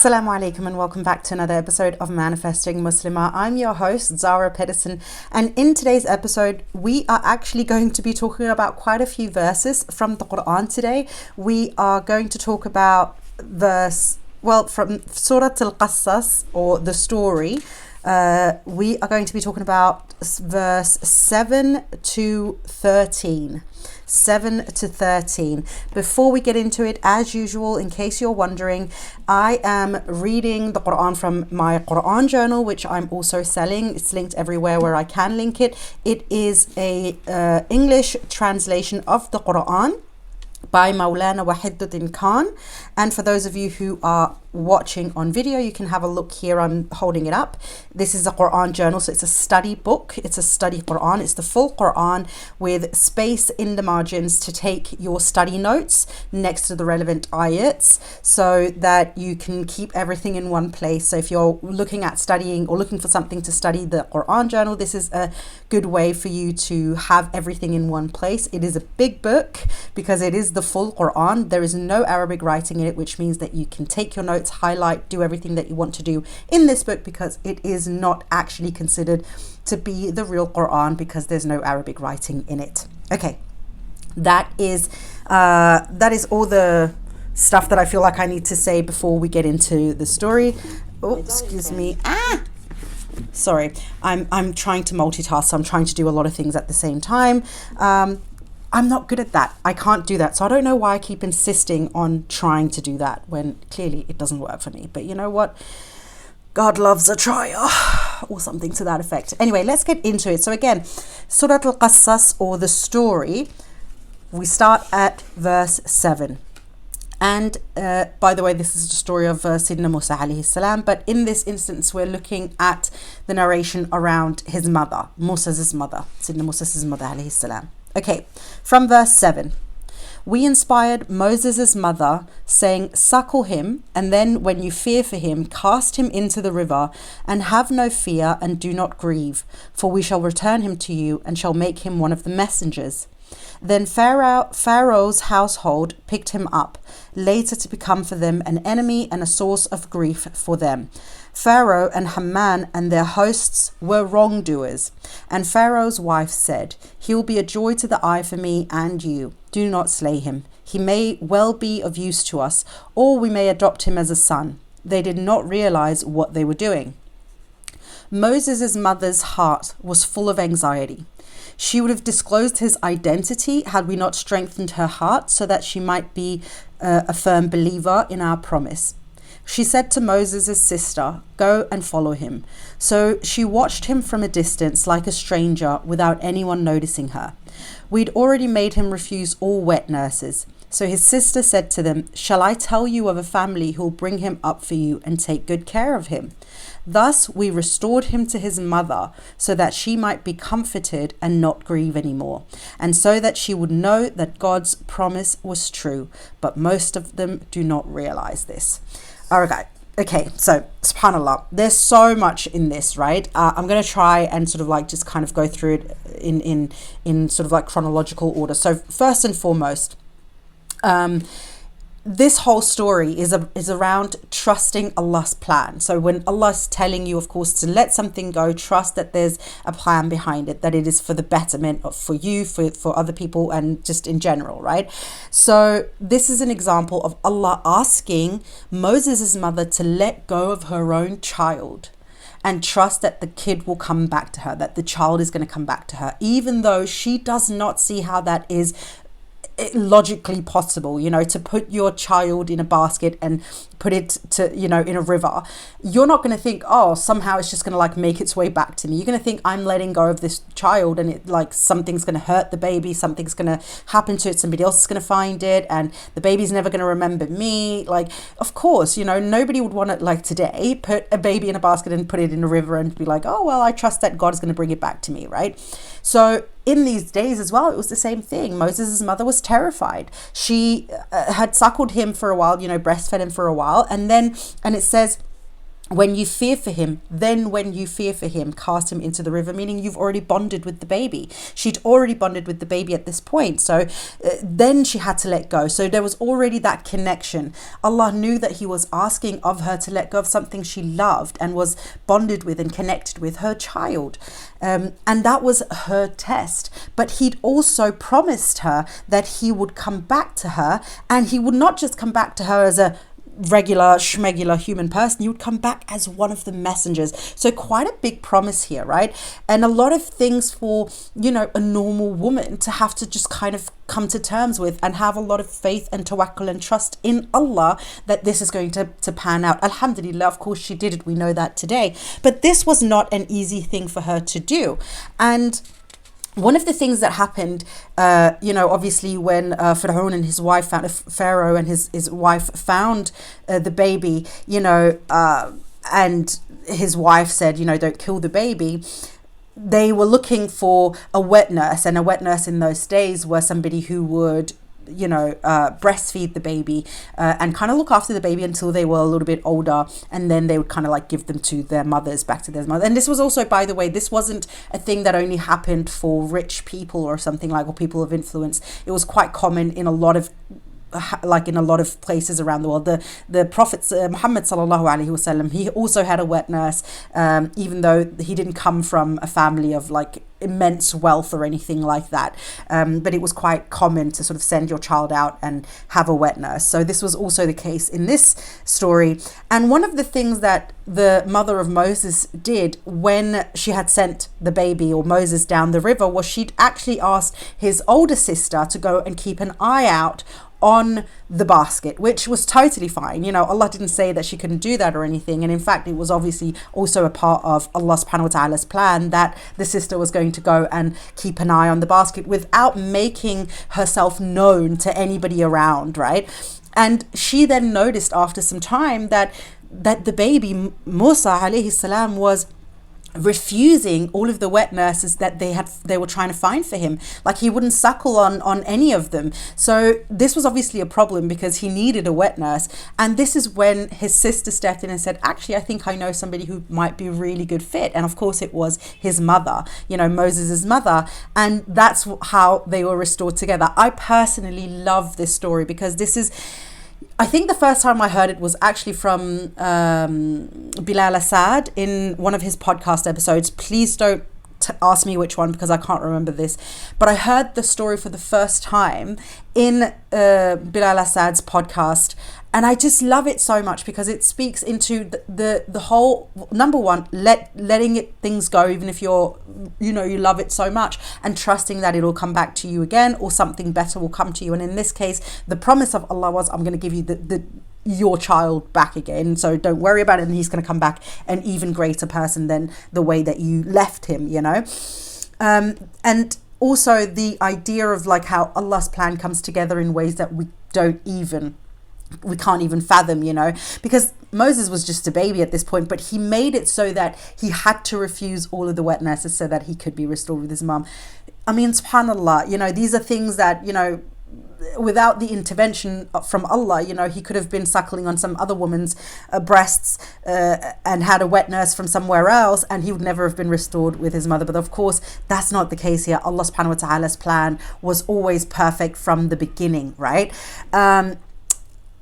Assalamu alaikum and welcome back to another episode of Manifesting Muslimah. I'm your host, Zara Pedersen, and in today's episode, we are actually going to be talking about quite a few verses from the Quran today. We are going to talk about from Surah Al-Qasas, or the story. We are going to be talking about verse 7 to 13. 7 to 13. Before we get into it, as usual, in case you're wondering, I am reading the Quran from my Quran journal, which I'm also selling. It's linked everywhere where I can link it. It is a English translation of the Quran by Maulana Wahiduddin Khan. And for those of you who are watching on video, you can have a look here. I'm holding it up. This is a Quran journal, so it's a study book. It's a study Quran. It's the full Quran with space in the margins to take your study notes next to the relevant ayats so that you can keep everything in one place. So if you're looking at studying or looking for something to study the Quran journal, this is a good way for you to have everything in one place. It is a big book because it is the full Quran. There is no Arabic writing in it, which means that you can take your notes, highlight, do everything that you want to do in this book, because it is not actually considered to be the real Quran because there's no Arabic writing in it. Okay, that is all the stuff that I feel like I need to say before we get into the story. Oh, excuse me. Sorry, I'm trying to multitask, so I'm trying to do a lot of things at the same time. I'm not good at that. I can't do that. So I don't know why I keep insisting on trying to do that when clearly it doesn't work for me. But you know what? God loves a trier, or something to that effect. Anyway, let's get into it. So again, Surah Al-Qasas, or the story, we start at verse 7. And by the way, this is the story of Sayyidina Musa alayhi salam, but in this instance we're looking at the narration around his mother, Musa's mother, Sayyidina Musa's mother alayhi salam. Okay, from verse 7. We inspired Moses' mother, saying, suckle him, and then when you fear for him, cast him into the river, and have no fear and do not grieve, for we shall return him to you and shall make him one of the messengers. Then Pharaoh's household picked him up, later to become for them an enemy and a source of grief for them. Pharaoh and Haman and their hosts were wrongdoers. And Pharaoh's wife said, he will be a joy to the eye for me and you. Do not slay him. He may well be of use to us, or we may adopt him as a son. They did not realize what they were doing. Moses' mother's heart was full of anxiety. She would have disclosed his identity had we not strengthened her heart so that she might be a firm believer in our promise. She said to Moses' sister, go and follow him. So she watched him from a distance like a stranger without anyone noticing her. We'd already made him refuse all wet nurses. So his sister said to them, shall I tell you of a family who'll bring him up for you and take good care of him? Thus we restored him to his mother so that she might be comforted and not grieve anymore, and so that she would know that God's promise was true. But most of them do not realize this. Okay, so subhanallah, there's so much in this, right? I'm going to try and sort of like just kind of go through it in sort of like chronological order. So first and foremost, this whole story is around trusting Allah's plan. So when Allah's telling you, of course, to let something go, trust that there's a plan behind it, that it is for the betterment of, for you, for other people, and just in general, right? So this is an example of Allah asking Moses' mother to let go of her own child and trust that the kid will come back to her, that the child is going to come back to her, even though she does not see how that is logically possible, to put your child in a basket and put it to, in a river. You're not going to think, oh, somehow it's just going to like make its way back to me. You're going to think, I'm letting go of this child and it like something's going to hurt the baby, something's going to happen to it, somebody else is going to find it, and the baby's never going to remember me. Like, of course, nobody would want to, like today, put a baby in a basket and put it in a river and be like, oh, well, I trust that God is going to bring it back to me, right? So in these days as well, it was the same thing. Moses' mother was terrified. She had suckled him for a while, breastfed him for a while. And it says when you fear for him, then when you fear for him, cast him into the river, meaning you've already bonded with the baby. She'd already bonded with the baby at this point. So then she had to let go. So there was already that connection. Allah knew that he was asking of her to let go of something she loved and was bonded with and connected with, her child. And that was her test. But he'd also promised her that he would come back to her, and he would not just come back to her as a regular schmegular human person. You would come back as one of the messengers. So quite a big promise here, right? And a lot of things for, you know, a normal woman to have to just kind of come to terms with, and have a lot of faith and tawakkul and trust in Allah that this is going to pan out. Alhamdulillah, of course she did it. We know that today. But this was not an easy thing for her to do. And one of the things that happened, obviously when Pharaoh and his wife found the baby, and his wife said, don't kill the baby. They were looking for a wet nurse, and a wet nurse in those days was somebody who would breastfeed the baby and kind of look after the baby until they were a little bit older, and then they would kind of like give them to their mothers, back to their mother. And this was also, by the way, this wasn't a thing that only happened for rich people or something like, or people of influence. It was quite common in a lot of places around the world. The Prophet Muhammad sallallahu alaihi wasallam, he also had a wet nurse, even though he didn't come from a family of like immense wealth or anything like that, but it was quite common to sort of send your child out and have a wet nurse. So this was also the case in this story. And one of the things that the mother of Moses did when she had sent the baby, or Moses, down the river, was she'd actually asked his older sister to go and keep an eye out on the basket, which was totally fine. Allah didn't say that she couldn't do that or anything. And in fact, it was obviously also a part of Allah subhanahu wa ta'ala's plan that the sister was going to go and keep an eye on the basket without making herself known to anybody around, right? And she then noticed after some time that the baby, Musa alayhi salam, was refusing all of the wet nurses that they were trying to find for him. Like, he wouldn't suckle on any of them. So this was obviously a problem, because he needed a wet nurse. And this is when his sister stepped in and said, actually, I think I know somebody who might be a really good fit. And of course it was his mother, Moses's mother. And that's how they were restored together. I personally love this story, because I think the first time I heard it was actually from Bilal Assad in one of his podcast episodes. Please don't ask me which one, because I can't remember this. But I heard the story for the first time in Bilal Assad's podcast. And I just love it so much, because it speaks into the whole, number one, letting things go, even if you love it so much, and trusting that it'll come back to you again, or something better will come to you. And in this case, the promise of Allah was, I'm going to give you your child back again. So don't worry about it. And he's going to come back an even greater person than the way that you left him, and also the idea of like how Allah's plan comes together in ways that we can't even fathom, because Moses was just a baby at this point, but he made it so that he had to refuse all of the wet nurses so that he could be restored with his mum. I mean, subhanallah, these are things that, without the intervention from Allah, he could have been suckling on some other woman's breasts and had a wet nurse from somewhere else, and he would never have been restored with his mother. But of course, that's not the case here. Allah subhanahu wa ta'ala's plan was always perfect from the beginning, right?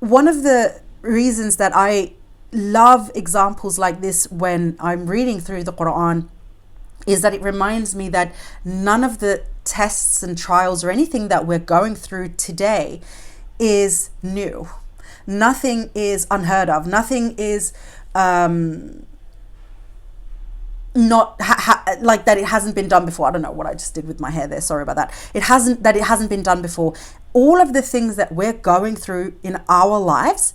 One of the reasons that I love examples like this when I'm reading through the Quran is that it reminds me that none of the tests and trials or anything that we're going through today is new. Nothing is unheard of. Nothing is not like that it hasn't been done before. I don't know what I just did with my hair there, sorry about that. It hasn't been done before. All of the things that we're going through in our lives,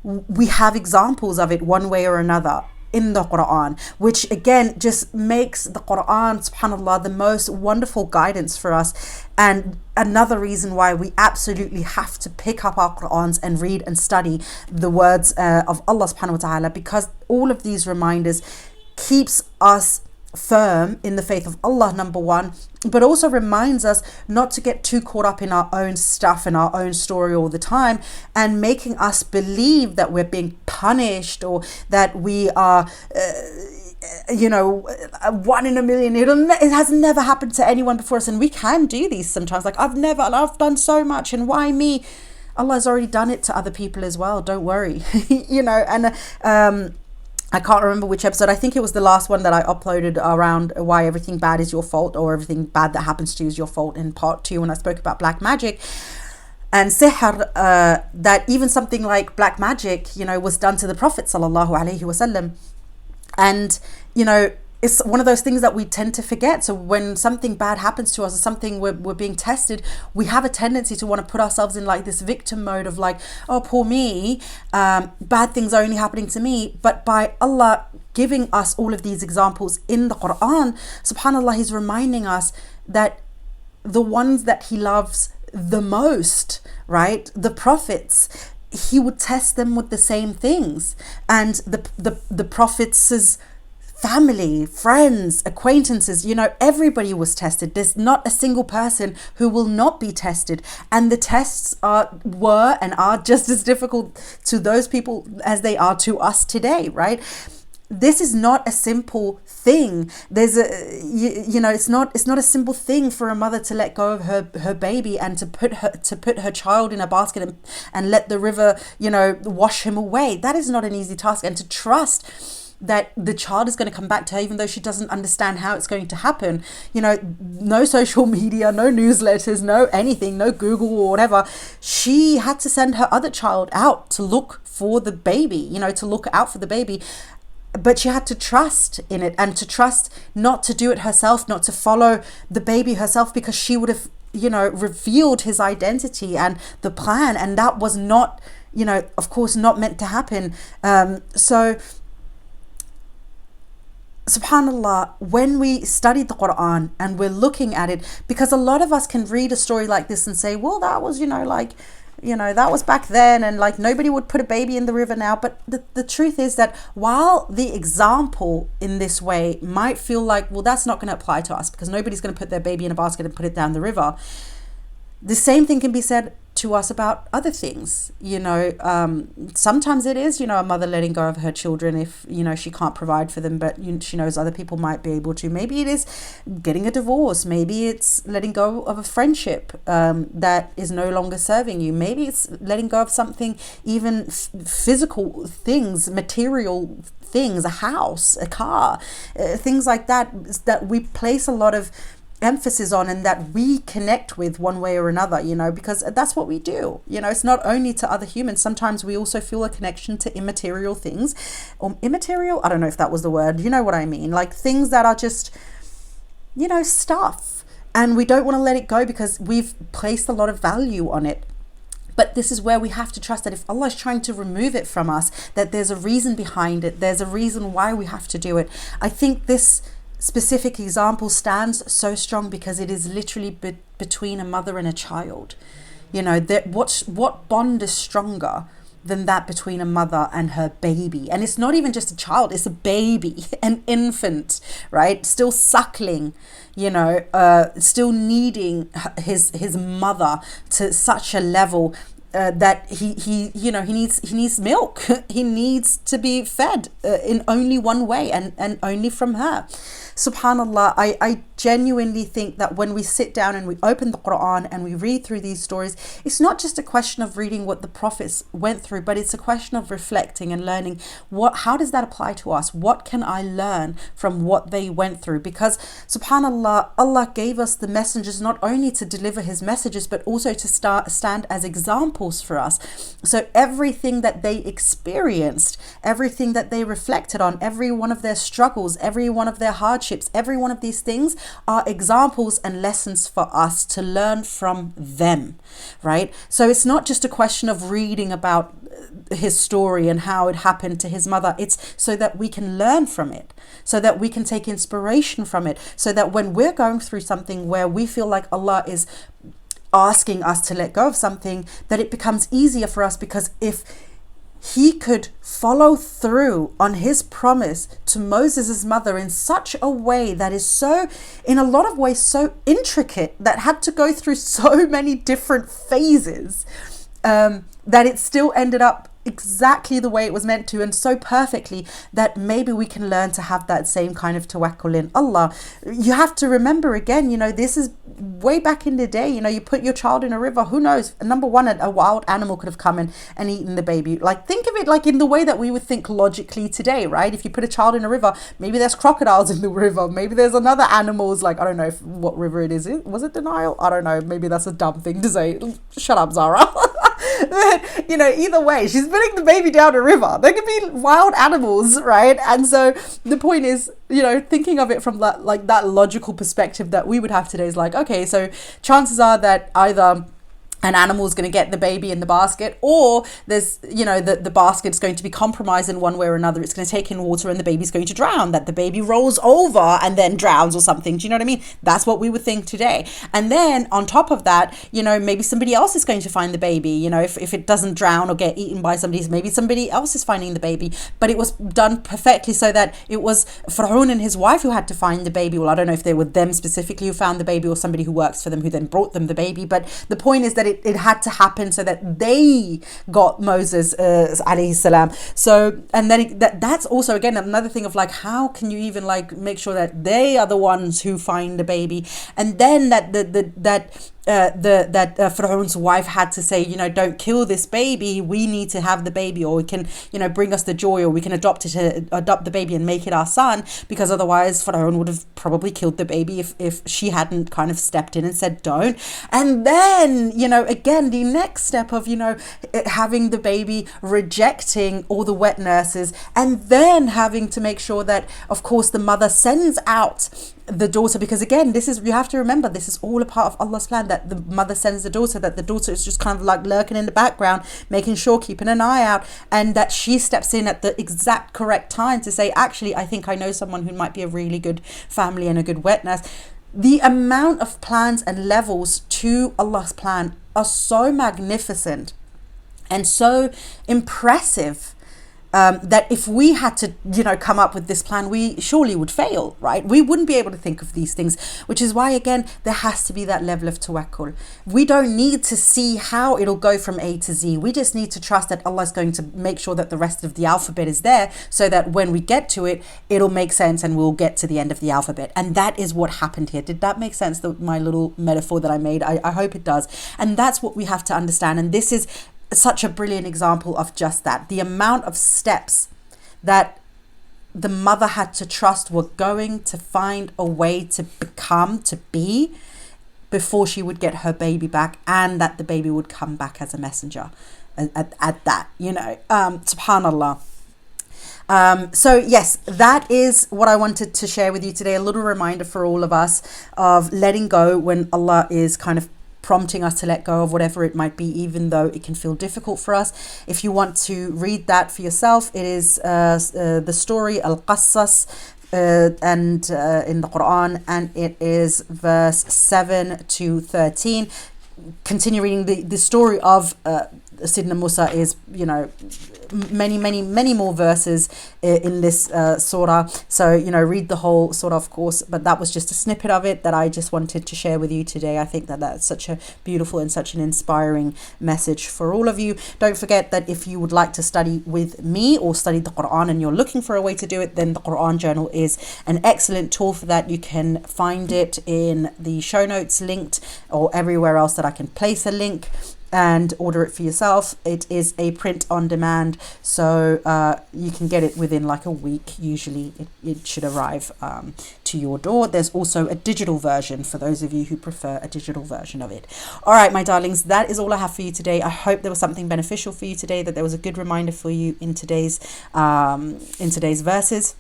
we have examples of it one way or another in the Quran, which again just makes the Quran, subhanallah, the most wonderful guidance for us. And another reason why we absolutely have to pick up our Qur'ans and read and study the words of Allah subhanahu wa ta'ala, because all of these reminders keeps us firm in the faith of Allah, number one, but also reminds us not to get too caught up in our own stuff and our own story all the time, and making us believe that we're being punished or that we are one in a million. It has never happened to anyone before us, and we can do these sometimes, like I've done so much and why me. Allah has already done it to other people as well, don't worry. I can't remember which episode. I think it was the last one that I uploaded around why everything bad is your fault, or everything bad that happens to you is your fault, in part 2, when I spoke about black magic and sihr, that even something like black magic, was done to the Prophet sallallahu alaihi wasallam. And, it's one of those things that we tend to forget. So when something bad happens to us, or something we're being tested, we have a tendency to want to put ourselves in like this victim mode of like, oh, poor me, bad things are only happening to me. But by Allah giving us all of these examples in the Quran, subhanAllah, He's reminding us that the ones that He loves the most, right, the prophets, He would test them with the same things. And the prophets' family, friends, acquaintances, everybody was tested. There's not a single person who will not be tested. And the tests were and are just as difficult to those people as they are to us today, right? This is not a simple thing. It's not a simple thing for a mother to let go of her baby and to put her child in a basket and let the river, wash him away. That is not an easy task. And to trust that the child is going to come back to her, even though she doesn't understand how it's going to happen. No social media, no newsletters, no anything, no Google or whatever. She had to send her other child out to look for the baby, to look out for the baby. But she had to trust in it, and to trust not to do it herself, not to follow the baby herself, because she would have, revealed his identity and the plan. And that was not, of course, not meant to happen. So subhanallah, when we study the Quran and we're looking at it, because a lot of us can read a story like this and say, well, that was, that was back then, and like nobody would put a baby in the river now. But the truth is that while the example in this way might feel like, well, that's not going to apply to us because nobody's going to put their baby in a basket and put it down the river, the same thing can be said to us about other things. Sometimes it is, a mother letting go of her children if, she can't provide for them, but she knows other people might be able to. Maybe it is getting a divorce. Maybe it's letting go of a friendship that is no longer serving you. Maybe it's letting go of something, even physical things, material things, a house, a car, things like that we place a lot of emphasis on and that we connect with one way or another, because that's what we do. It's not only to other humans. Sometimes we also feel a connection to immaterial things, or immaterial, I don't know if that was the word, you know what I mean, like things that are just, stuff, and we don't want to let it go because we've placed a lot of value on it. But this is where we have to trust that if Allah is trying to remove it from us, that there's a reason behind it. There's a reason why we have to do it. I think this specific example stands so strong because it is literally between a mother and a child. What bond is stronger than that between a mother and her baby? And it's not even just a child, it's a baby, an infant, right? Still suckling, still needing his mother to such a level that he needs milk. He needs to be fed in only one way, and only from her. Subhanallah, I genuinely think that when we sit down and we open the Quran and we read through these stories, it's not just a question of reading what the prophets went through, but it's a question of reflecting and learning how does that apply to us? What can I learn from what they went through? Because subhanallah, Allah gave us the messengers not only to deliver his messages, but also to stand as examples for us. So everything that they experienced, everything that they reflected on, every one of their struggles, every one of their hardships, every one of these things are examples and lessons for us to learn from them, right? So it's not just a question of reading about his story and how it happened to his mother. It's so that we can learn from it, so that we can take inspiration from it, so that when we're going through something where we feel like Allah is asking us to let go of something, that it becomes easier for us. Because if he could follow through on his promise to Moses' mother in such a way that is so, in a lot of ways, so intricate, that had to go through so many different phases, that it still ended up exactly the way it was meant to, and so perfectly that maybe we can learn to have that same kind of tawakkul in Allah. You have to remember again, this is way back in the day. You put your child in a river, who knows, number one, a wild animal could have come in and eaten the baby. Like, think of it like in the way that we would think logically today, right? If you put a child in a river, maybe there's crocodiles in the river, maybe there's another animals, like, I don't know what river it is. Was it the Nile? I don't know, maybe that's a dumb thing to say. Shut up, Zara. Either way, she's putting the baby down a river. There could be wild animals, right? And so the point is, thinking of it from that logical perspective that we would have today is like, okay, so chances are that either an animal is going to get the baby in the basket, or there's, the basket's going to be compromised in one way or another. It's going to take in water and the baby's going to drown, that the baby rolls over and then drowns or something. Do you know what I mean? That's what we would think today. And then on top of that, maybe somebody else is going to find the baby. If it doesn't drown or get eaten by somebody, maybe somebody else is finding the baby. But it was done perfectly so that it was Fir'aun and his wife who had to find the baby. Well, I don't know if they were them specifically who found the baby or somebody who works for them who then brought them the baby. But the point is that it had to happen so that they got Moses alayhi salam. So, and then that's also again another thing of like, how can you even like make sure that they are the ones who find the baby, and then that Fir'aun's wife had to say, don't kill this baby, we need to have the baby, or we can, bring us the joy, or we can adopt the baby and make it our son, because otherwise Fir'aun would have probably killed the baby if she hadn't kind of stepped in and said don't. And then, again, the next step of, having the baby, rejecting all the wet nurses, and then having to make sure that, of course, the mother sends out the daughter, because again, you have to remember, this is all a part of Allah's plan, that the mother sends the daughter, that the daughter is just kind of like lurking in the background, making sure, keeping an eye out, and that she steps in at the exact correct time to say, actually, I think I know someone who might be a really good family and a good wet nurse. The amount of plans and levels to Allah's plan are so magnificent and so impressive, that if we had to, come up with this plan, we surely would fail, right? We wouldn't be able to think of these things, which is why, again, there has to be that level of tawakkul. We don't need to see how it'll go from A to Z. We just need to trust that Allah is going to make sure that the rest of the alphabet is there, so that when we get to it, it'll make sense and we'll get to the end of the alphabet. And that is what happened here. Did that make sense, my little metaphor that I made? I hope it does. And that's what we have to understand. And this is such a brilliant example of just that. The amount of steps that the mother had to trust were going to find a way to be before she would get her baby back, and that the baby would come back as a messenger at that, subhanallah. So yes, that is what I wanted to share with you today. A little reminder for all of us of letting go when Allah is kind of prompting us to let go of whatever it might be, even though it can feel difficult for us. If you want to read that for yourself, it is the story Qasas, and in the Quran, and it is verse 7 to 13. Continue reading the story of Sidna Musa is, many more verses in this surah. So, read the whole surah, of course, but that was just a snippet of it that I just wanted to share with you today. I think that that's such a beautiful and such an inspiring message for all of you. Don't forget that if you would like to study with me or study the Quran and you're looking for a way to do it, then the Quran Journal is an excellent tool for that. You can find it in the show notes linked, or everywhere else that I can place a link, and order it for yourself. It is a print on demand, so you can get it within like a week. Usually it should arrive to your door. There's also a digital version for those of you who prefer a digital version of it. All right, my darlings, that is all I have for you today. I hope there was something beneficial for you today, that there was a good reminder for you in today's verses.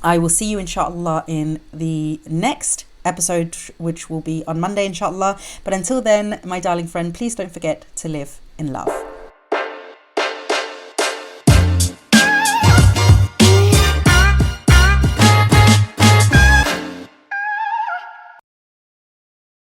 I will see you inshallah in the next episode, which will be on Monday inshallah. But until then, my darling friend, please don't forget to live in love.